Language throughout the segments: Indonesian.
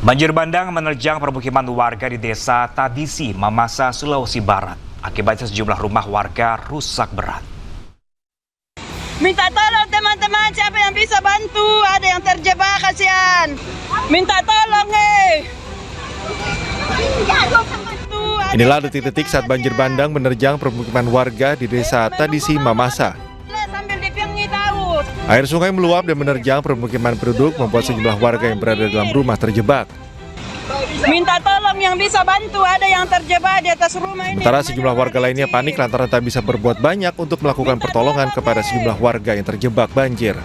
Banjir bandang menerjang permukiman warga di Desa Tadisi, Mamasa, Sulawesi Barat. Akibatnya sejumlah rumah warga rusak berat. Minta tolong teman-teman, siapa yang bisa bantu? Ada yang terjebak, kasihan. Minta tolong, Inilah detik-detik saat banjir bandang menerjang permukiman warga di Desa Tadisi, Mamasa. Air sungai meluap dan menerjang permukiman penduduk membuat sejumlah warga yang berada dalam rumah terjebak. Minta tolong yang bisa bantu, ada yang terjebak di atas rumah ini. Sementara sejumlah warga lainnya panik lantaran tak bisa berbuat banyak untuk melakukan pertolongan kepada sejumlah warga yang terjebak banjir.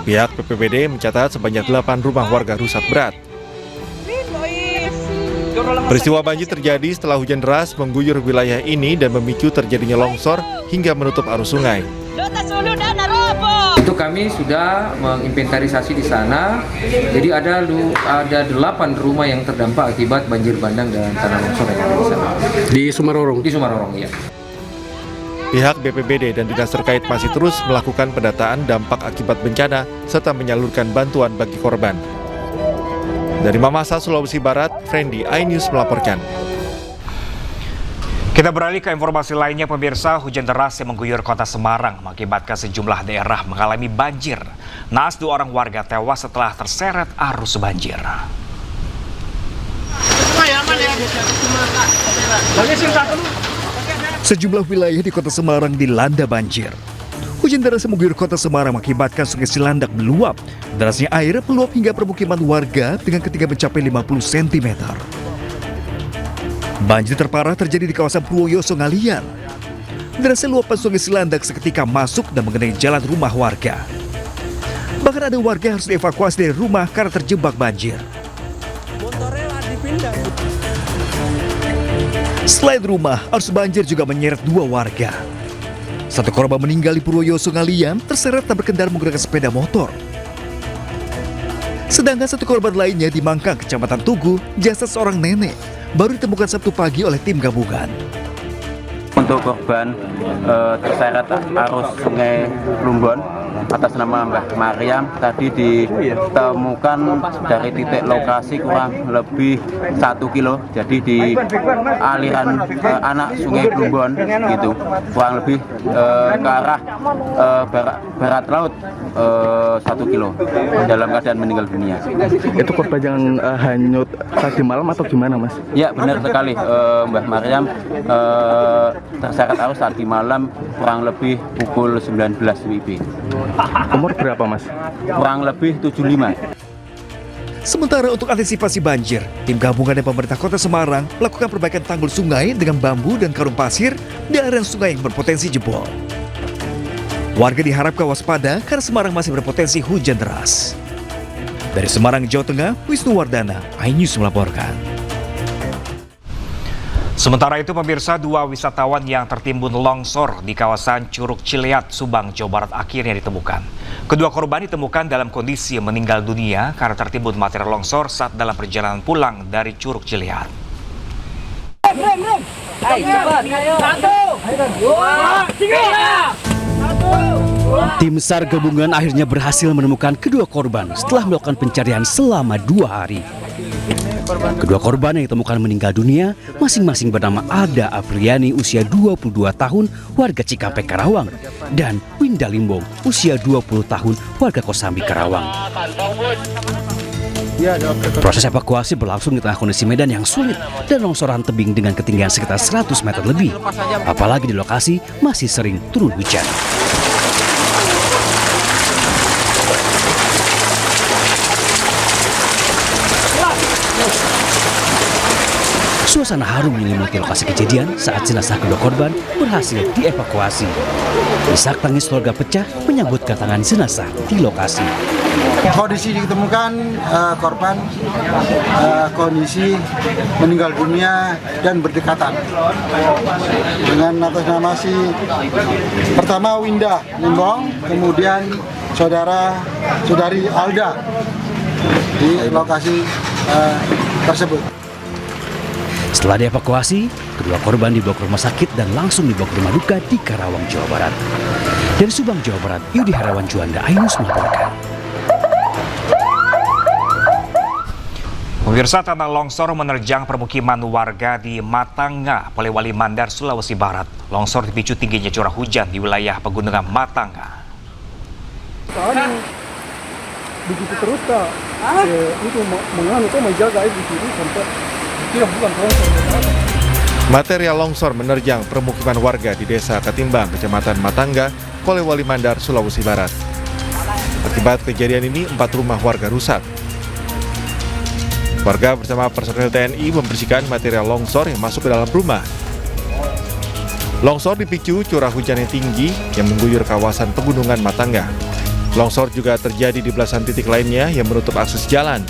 Pihak BPBD mencatat sebanyak 8 rumah warga rusak berat. Peristiwa banjir terjadi setelah hujan deras mengguyur wilayah ini dan memicu terjadinya longsor hingga menutup arus sungai. Itu kami sudah menginventarisasi di sana. Jadi ada 8 rumah yang terdampak akibat banjir bandang dan tanah longsor yang ada di sana. Di Sumarorong? Di Sumarorong, ya. Pihak BPBD dan dinas terkait masih terus melakukan pendataan dampak akibat bencana serta menyalurkan bantuan bagi korban. Dari Mamasa, Sulawesi Barat, Friendly iNews melaporkan. Kita beralih ke informasi lainnya, pemirsa. Hujan deras yang mengguyur kota Semarang mengakibatkan sejumlah daerah mengalami banjir. Naas 2 orang warga tewas setelah terseret arus banjir. Sejumlah wilayah di kota Semarang dilanda banjir. Hujan deras yang mengguyur kota Semarang mengakibatkan Sungai Cilandak meluap. Derasnya air meluap hingga permukiman warga dengan ketinggian mencapai 50 cm. Banjir terparah terjadi di kawasan Purwoyoso, Ngalian. Derasnya luapan Sungai Cilandak seketika masuk dan mengenai jalan rumah warga. Bahkan ada warga yang harus dievakuasi dari rumah karena terjebak banjir. Selain rumah, arus banjir juga menyeret 2 warga. 1 korban meninggal di Purwoyoso, Ngalian terseret tak berkendara menggunakan sepeda motor. Sedangkan 1 korban lainnya di Mangkang, Kecamatan Tugu, jasad seorang nenek baru ditemukan Sabtu pagi oleh tim gabungan. Untuk korban terseret arus Sungai Plumbon atas nama Mbah Maryam tadi ditemukan dari titik lokasi kurang lebih 1 kilo, jadi di aliran anak Sungai Plumbon gitu, kurang lebih ke arah barat laut 1 kilo dalam keadaan meninggal dunia. Itu korban yang hanyut tadi malam atau gimana, Mas? Ya, benar sekali. Mbah Maryam terseret arus tadi malam kurang lebih pukul 19 WIB. Umur berapa, Mas? Kurang lebih 75. Sementara untuk antisipasi banjir, tim gabungan dan pemerintah kota Semarang melakukan perbaikan tanggul sungai dengan bambu dan karung pasir di aliran sungai yang berpotensi jebol. Warga diharapkan waspada karena Semarang masih berpotensi hujan deras. Dari Semarang, Jawa Tengah, Wisnu Wardana, iNews melaporkan. Sementara itu, pemirsa, 2 wisatawan yang tertimbun longsor di kawasan Curug Cileat, Subang, Jawa Barat akhirnya ditemukan. Kedua korban ditemukan dalam kondisi meninggal dunia karena tertimbun material longsor saat dalam perjalanan pulang dari Curug Cileat. Tim SAR gabungan akhirnya berhasil menemukan kedua korban setelah melakukan pencarian selama 2 hari. Kedua korban yang ditemukan meninggal dunia masing-masing bernama Ada Apriliani usia 22 tahun warga Cikampek, Karawang, dan Winda Limbong usia 20 tahun warga Kosambi, Karawang. Proses evakuasi berlangsung di tengah kondisi medan yang sulit dan longsoran tebing dengan ketinggian sekitar 100 meter lebih. Apalagi di lokasi masih sering turun hujan. Suasana harum menyelimuti lokasi kejadian saat jenazah kedua korban berhasil dievakuasi. Isak tangis keluarga pecah menyambut kedatangan jenazah di lokasi. Kondisi ditemukan korban kondisi meninggal dunia dan berdekatan dengan atas nama pertama Winda Limbong, kemudian saudari Alda di lokasi tersebut. Setelah dievakuasi, kedua korban dibawa ke rumah sakit dan langsung dibawa ke rumah duka di Karawang, Jawa Barat. Dari Subang, Jawa Barat, Yudi Herawan Juanda, iNews melaporkan. Pemirsa, tanah longsor menerjang permukiman warga di Matanga, Polewali Mandar, Sulawesi Barat. Longsor dipicu tingginya curah hujan di wilayah pegunungan Matanga. Begitu terus Kak, itu menjaga air di sini sampai tidak bukan longsor. Material longsor menerjang permukiman warga di Desa Katimbang, Kecamatan Matanga, Polewali Mandar, Sulawesi Barat. Akibat kejadian ini, 4 rumah warga rusak. Warga bersama personel TNI membersihkan material longsor yang masuk ke dalam rumah. Longsor dipicu curah hujan yang tinggi yang mengguyur kawasan pegunungan Matanga. Longsor juga terjadi di belasan titik lainnya yang menutup akses jalan.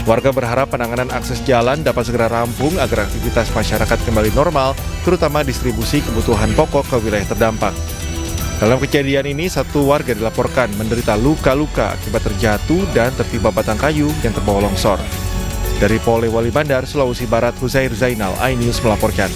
Warga berharap penanganan akses jalan dapat segera rampung agar aktivitas masyarakat kembali normal, terutama distribusi kebutuhan pokok ke wilayah terdampak. Dalam kejadian ini, 1 warga dilaporkan menderita luka-luka akibat terjatuh dan tertimpa batang kayu yang terbawa longsor. Dari Polewali Mandar, Sulawesi Barat, Huzair Zainal, iNews melaporkan.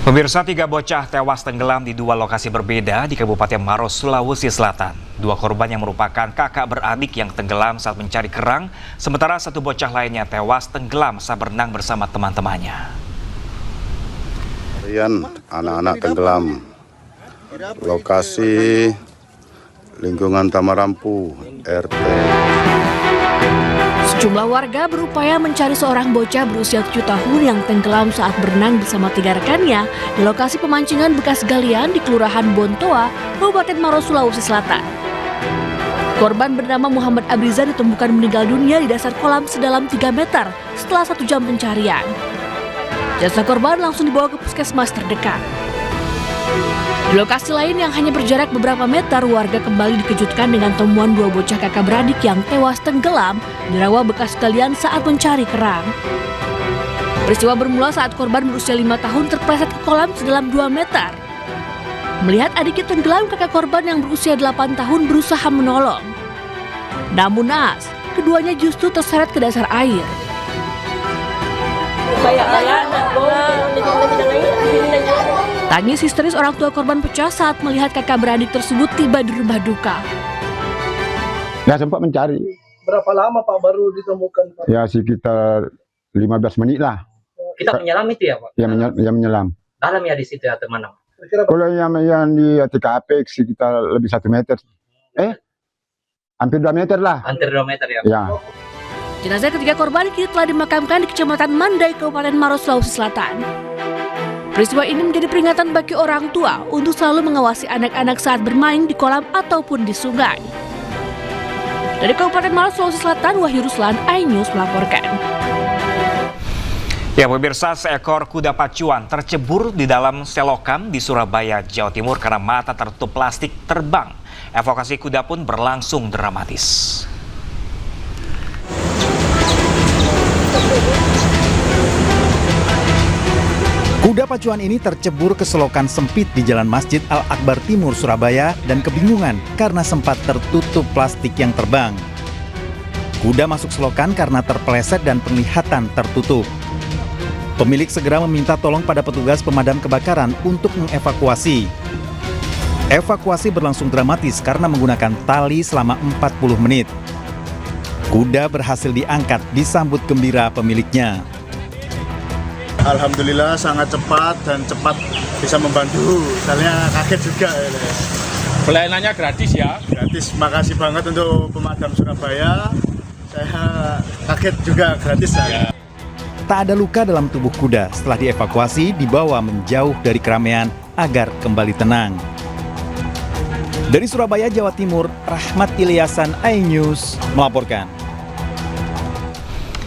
Pemirsa, 3 bocah tewas tenggelam di 2 lokasi berbeda di Kabupaten Maros, Sulawesi Selatan. 2 korban yang merupakan kakak beradik yang tenggelam saat mencari kerang, sementara 1 bocah lainnya tewas tenggelam saat berenang bersama teman-temannya. Anak-anak tenggelam. Lokasi lingkungan Tamarampu, RT. Sejumlah warga berupaya mencari seorang bocah berusia 7 tahun yang tenggelam saat berenang bersama 3 rekannya di lokasi pemancingan bekas galian di Kelurahan Bontoa, Kabupaten Maros, Sulawesi Selatan. Korban bernama Muhammad Abriza ditemukan meninggal dunia di dasar kolam sedalam 3 meter setelah 1 jam pencarian. Jasad korban langsung dibawa ke puskesmas terdekat. Di lokasi lain yang hanya berjarak beberapa meter, warga kembali dikejutkan dengan temuan 2 bocah kakak beradik yang tewas tenggelam di rawa bekas galian saat mencari kerang. Peristiwa bermula saat korban berusia 5 tahun terpleset ke kolam sedalam 2 meter. Melihat adiknya tenggelam, kakak korban yang berusia 8 tahun berusaha menolong. Namun naas, keduanya justru terseret ke dasar air. Tangis histeris orang tua korban pecah saat melihat kakak beradik tersebut tiba di rumah duka. Nggak sempat mencari. Berapa lama Pak baru ditemukan Pak? Ya sekitar 15 menit lah. Kita menyelam itu ya Pak? Ya menyelam. Dalam ya di situ atau mana? Kalau yang di TKP sekitar lebih 1 meter. Hampir 2 meter lah. Hampir 2 meter ya? Ya. Jenazah ketiga korban kini telah dimakamkan di Kecamatan Mandai, Kabupaten Maros, Sulawesi Selatan. Peristiwa ini menjadi peringatan bagi orang tua untuk selalu mengawasi anak-anak saat bermain di kolam ataupun di sungai. Dari Kabupaten Maros, Sulawesi Selatan, Wahyu Ruslan, iNews melaporkan. Ya pemirsa, seekor kuda pacuan tercebur di dalam selokan di Surabaya, Jawa Timur karena mata tertutup plastik terbang. Evakuasi kuda pun berlangsung dramatis. Kuda pacuan ini tercebur ke selokan sempit di Jalan Masjid Al-Akbar Timur, Surabaya dan kebingungan karena sempat tertutup plastik yang terbang. Kuda masuk selokan karena terpeleset dan penglihatan tertutup. Pemilik segera meminta tolong pada petugas pemadam kebakaran untuk mengevakuasi. Evakuasi berlangsung dramatis karena menggunakan tali selama 40 menit. Kuda berhasil diangkat disambut gembira pemiliknya. Alhamdulillah sangat cepat dan cepat bisa membantu. Soalnya kaget juga. Pelayanannya gratis ya? Gratis, makasih banget untuk pemadam Surabaya. Saya kaget juga gratis. Ya. Tak ada luka dalam tubuh kuda. Setelah dievakuasi, dibawa menjauh dari keramaian agar kembali tenang. Dari Surabaya, Jawa Timur, Rahmat Ilyasan, iNews melaporkan.